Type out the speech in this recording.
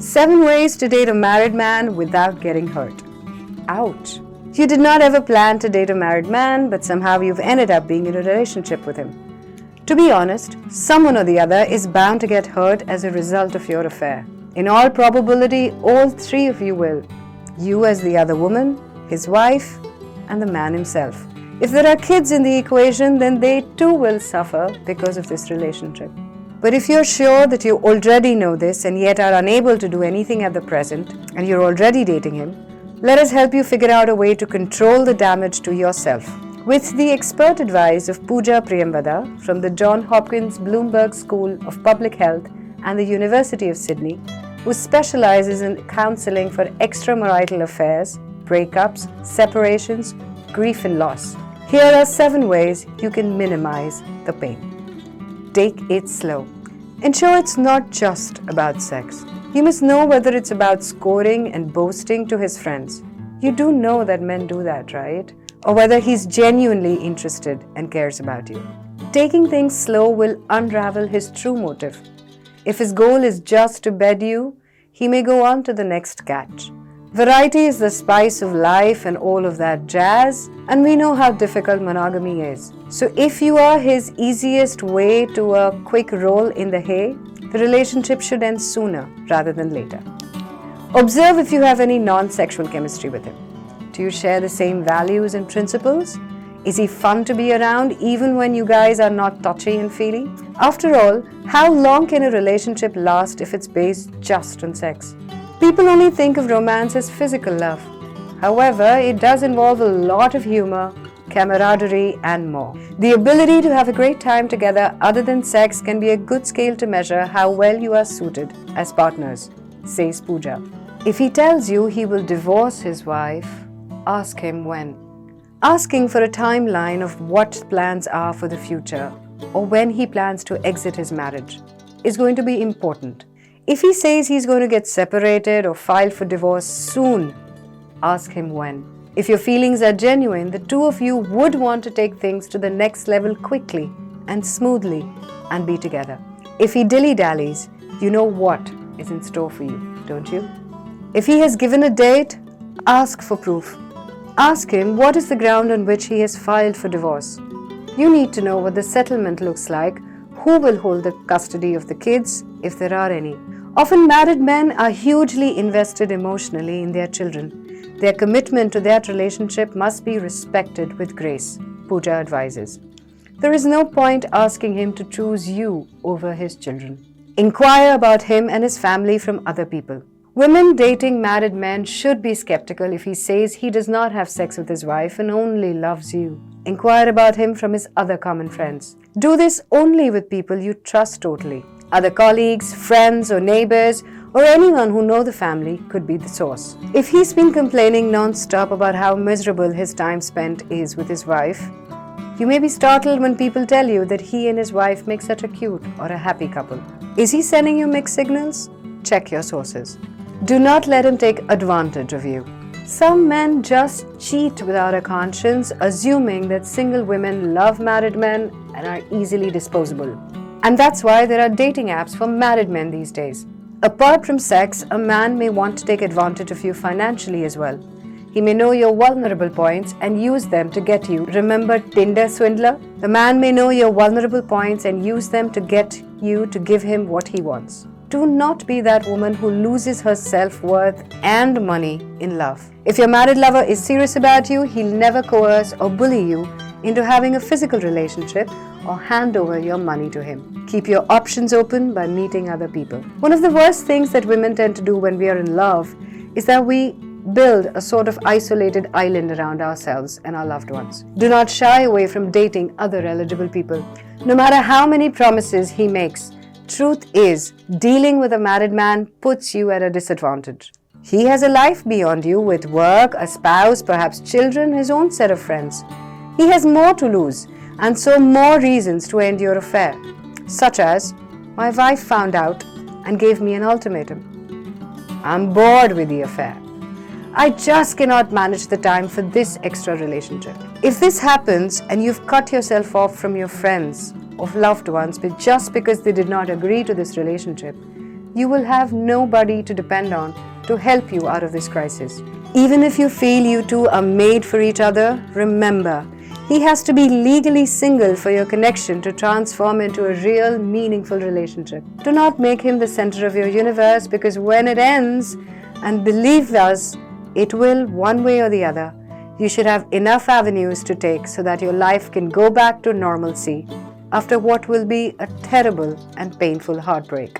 7 ways to date a married man without getting hurt. Ouch. You did not ever plan to date a married man, but somehow you've ended up being in a relationship with him. To be honest, someone or the other is bound to get hurt as a result of your affair. In all probability, all three of you will. You as the other woman, his wife, and the man himself. If there are kids in the equation, then they too will suffer because of this relationship. But if you're sure that you already know this and yet are unable to do anything at the present, and you're already dating him, let us help you figure out a way to control the damage to yourself. With the expert advice of Pooja Priyamvada from the Johns Hopkins Bloomberg School of Public Health and the University of Sydney, who specializes in counseling for extramarital affairs, breakups, separations, grief and loss. Here are 7 ways you can minimize the pain. Take it slow. Ensure it's not just about sex. You must know whether it's about scoring and boasting to his friends. You do know that men do that, right? Or whether he's genuinely interested and cares about you. Taking things slow will unravel his true motive. If his goal is just to bed you, he may go on to the next catch. Variety is the spice of life and all of that jazz, and we know how difficult monogamy is. So if you are his easiest way to a quick roll in the hay, the relationship should end sooner rather than later. Observe if you have any non-sexual chemistry with him. Do you share the same values and principles? Is he fun to be around even when you guys are not touchy and feely? After all, how long can a relationship last if it's based just on sex? People only think of romance as physical love. However, it does involve a lot of humor, camaraderie, and more. The ability to have a great time together other than sex can be a good scale to measure how well you are suited as partners, says Pooja. If he tells you he will divorce his wife, ask him when. Asking for a timeline of what plans are for the future or when he plans to exit his marriage is going to be important. If he says he's going to get separated or file for divorce soon, ask him when. If your feelings are genuine, the two of you would want to take things to the next level quickly and smoothly and be together. If he dilly-dallies, you know what is in store for you, don't you? If he has given a date, ask for proof. Ask him what is the ground on which he has filed for divorce. You need to know what the settlement looks like, who will hold the custody of the kids, if there are any. Often married men are hugely invested emotionally in their children. Their commitment to that relationship must be respected with grace, Pooja advises. There is no point asking him to choose you over his children. Inquire about him and his family from other people. Women dating married men should be skeptical if he says he does not have sex with his wife and only loves you. Inquire about him from his other common friends. Do this only with people you trust totally. Other colleagues, friends or neighbors or anyone who know the family could be the source. If he's been complaining non-stop about how miserable his time spent is with his wife, you may be startled when people tell you that he and his wife make such a cute or a happy couple. Is he sending you mixed signals? Check your sources. Do not let him take advantage of you. Some men just cheat without a conscience, assuming that single women love married men and are easily disposable. And that's why there are dating apps for married men these days. Apart from sex, a man may want to take advantage of you financially as well. He may know your vulnerable points and use them to get you. Remember Tinder swindler? The man may know your vulnerable points and use them to get you to give him what he wants. Do not be that woman who loses her self-worth and money in love. If your married lover is serious about you, he'll never coerce or bully you into having a physical relationship or hand over your money to him. Keep your options open by meeting other people. One of the worst things that women tend to do when we are in love is that we build a sort of isolated island around ourselves and our loved ones. Do not shy away from dating other eligible people. No matter how many promises he makes, truth is, dealing with a married man puts you at a disadvantage. He has a life beyond you with work, a spouse, perhaps children, his own set of friends. He has more to lose and so more reasons to end your affair, such as, my wife found out and gave me an ultimatum. I'm bored with the affair. I just cannot manage the time for this extra relationship. If this happens and you've cut yourself off from your friends or loved ones just because they did not agree to this relationship, you will have nobody to depend on to help you out of this crisis. Even if you feel you two are made for each other, remember, he has to be legally single for your connection to transform into a real, meaningful relationship. Do not make him the center of your universe, because when it ends, and believe us, it will one way or the other, you should have enough avenues to take so that your life can go back to normalcy after what will be a terrible and painful heartbreak.